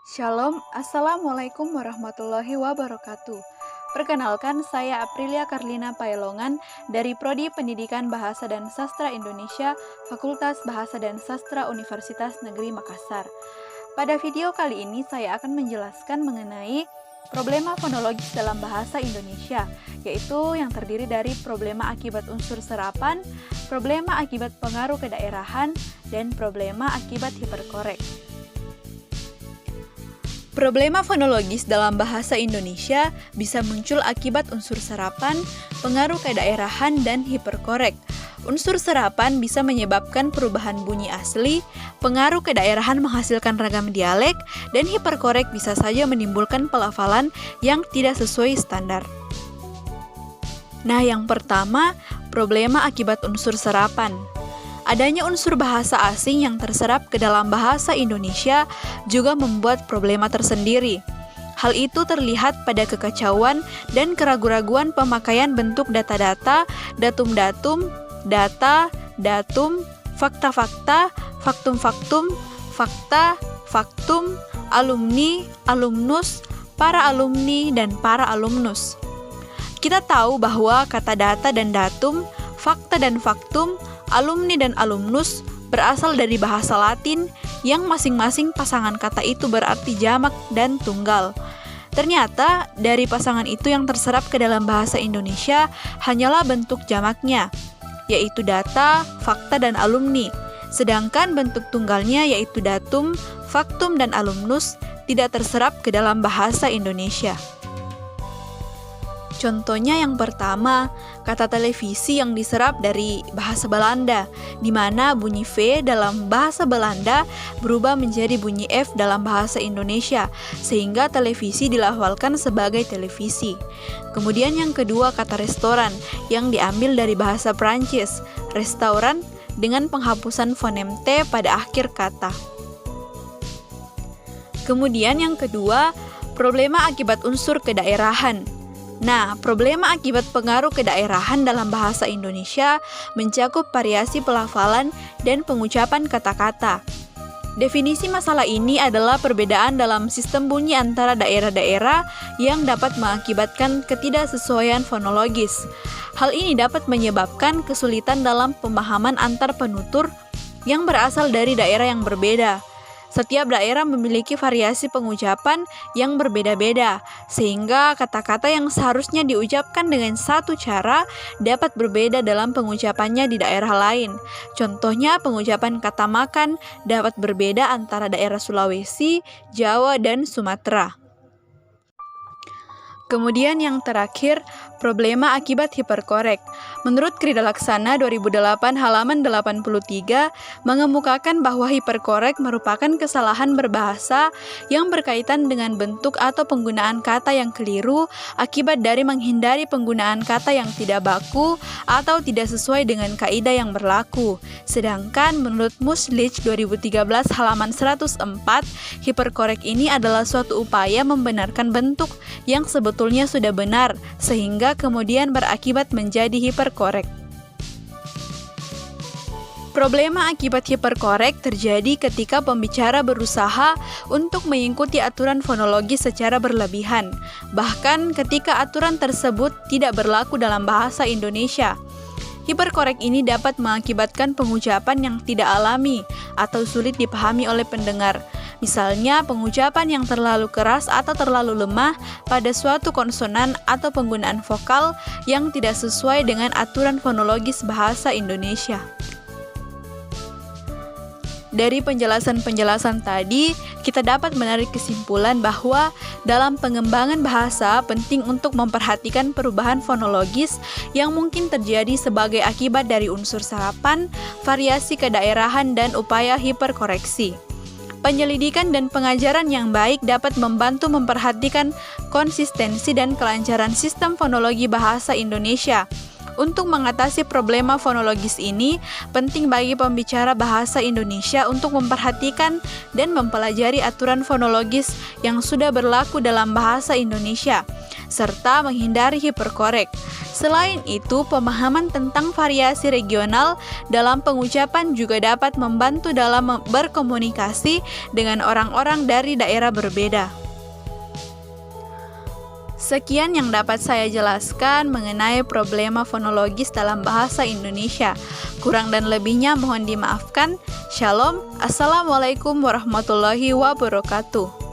Shalom, Assalamualaikum warahmatullahi wabarakatuh. Perkenalkan, saya Aprilia Karlina Paelongan dari Prodi Pendidikan Bahasa dan Sastra Indonesia, Fakultas Bahasa dan Sastra Universitas Negeri Makassar. Pada video kali ini, saya akan menjelaskan mengenai problema fonologis dalam bahasa Indonesia, yaitu yang terdiri dari problema akibat unsur serapan, problema akibat pengaruh kedaerahan, dan problema akibat hiperkorek. Problema fonologis dalam bahasa Indonesia bisa muncul akibat unsur serapan, pengaruh kedaerahan, dan hiperkorek. Unsur serapan bisa menyebabkan perubahan bunyi asli, pengaruh kedaerahan menghasilkan ragam dialek, dan hiperkorek bisa saja menimbulkan pelafalan yang tidak sesuai standar. Nah, yang pertama, problema akibat unsur serapan. Adanya unsur bahasa asing yang terserap ke dalam bahasa Indonesia juga membuat problema tersendiri. Hal itu terlihat pada kekacauan dan keraguan-raguan pemakaian bentuk data-data, datum-datum, data, datum, fakta-fakta, faktum-faktum, fakta, faktum, alumni, alumnus, para alumni, dan para alumnus. Kita tahu bahwa kata data dan datum, fakta dan faktum, alumni dan alumnus berasal dari bahasa Latin yang masing-masing pasangan kata itu berarti jamak dan tunggal. Ternyata dari pasangan itu yang terserap ke dalam bahasa Indonesia hanyalah bentuk jamaknya, yaitu data, fakta, dan alumni. Sedangkan bentuk tunggalnya yaitu datum, faktum, dan alumnus tidak terserap ke dalam bahasa Indonesia. Contohnya yang pertama, kata televisi yang diserap dari bahasa Belanda, di mana bunyi V dalam bahasa Belanda berubah menjadi bunyi F dalam bahasa Indonesia, sehingga televisi dilafalkan sebagai televisi. Kemudian yang kedua, kata restoran, yang diambil dari bahasa Prancis, restaurant, dengan penghapusan fonem T pada akhir kata. Kemudian yang kedua, problema akibat unsur kedaerahan. Nah, problema akibat pengaruh kedaerahan dalam bahasa Indonesia mencakup variasi pelafalan dan pengucapan kata-kata. Definisi masalah ini adalah perbedaan dalam sistem bunyi antara daerah-daerah yang dapat mengakibatkan ketidaksesuaian fonologis. Hal ini dapat menyebabkan kesulitan dalam pemahaman antar penutur yang berasal dari daerah yang berbeda. Setiap daerah memiliki variasi pengucapan yang berbeda-beda, sehingga kata-kata yang seharusnya diucapkan dengan satu cara dapat berbeda dalam pengucapannya di daerah lain. Contohnya, pengucapan kata makan dapat berbeda antara daerah Sulawesi, Jawa, dan Sumatera. Kemudian yang terakhir, problema akibat hiperkorek. Menurut Krida Laksana 2008 halaman 83 mengemukakan bahwa hiperkorek merupakan kesalahan berbahasa yang berkaitan dengan bentuk atau penggunaan kata yang keliru akibat dari menghindari penggunaan kata yang tidak baku atau tidak sesuai dengan kaidah yang berlaku. Sedangkan menurut Muslich 2013 halaman 104, hiperkorek ini adalah suatu upaya membenarkan bentuk yang sebetulnya sudah benar, sehingga kemudian berakibat menjadi hiperkorek. Problema akibat hiperkorek terjadi ketika pembicara berusaha untuk mengikuti aturan fonologis secara berlebihan, bahkan ketika aturan tersebut tidak berlaku dalam bahasa Indonesia. Hiperkorek ini dapat mengakibatkan pengucapan yang tidak alami atau sulit dipahami oleh pendengar. Misalnya, pengucapan yang terlalu keras atau terlalu lemah pada suatu konsonan atau penggunaan vokal yang tidak sesuai dengan aturan fonologis bahasa Indonesia. Dari penjelasan-penjelasan tadi, kita dapat menarik kesimpulan bahwa dalam pengembangan bahasa penting untuk memperhatikan perubahan fonologis yang mungkin terjadi sebagai akibat dari unsur serapan, variasi kedaerahan, dan upaya hiperkoreksi. Penyelidikan dan pengajaran yang baik dapat membantu memperhatikan konsistensi dan kelancaran sistem fonologi bahasa Indonesia. Untuk mengatasi problema fonologis ini, penting bagi pembicara bahasa Indonesia untuk memperhatikan dan mempelajari aturan fonologis yang sudah berlaku dalam bahasa Indonesia, serta menghindari hiperkorek. Selain itu, pemahaman tentang variasi regional dalam pengucapan juga dapat membantu dalam berkomunikasi dengan orang-orang dari daerah berbeda. Sekian yang dapat saya jelaskan mengenai problema fonologis dalam bahasa Indonesia. Kurang dan lebihnya mohon dimaafkan. Shalom. Assalamualaikum warahmatullahi wabarakatuh.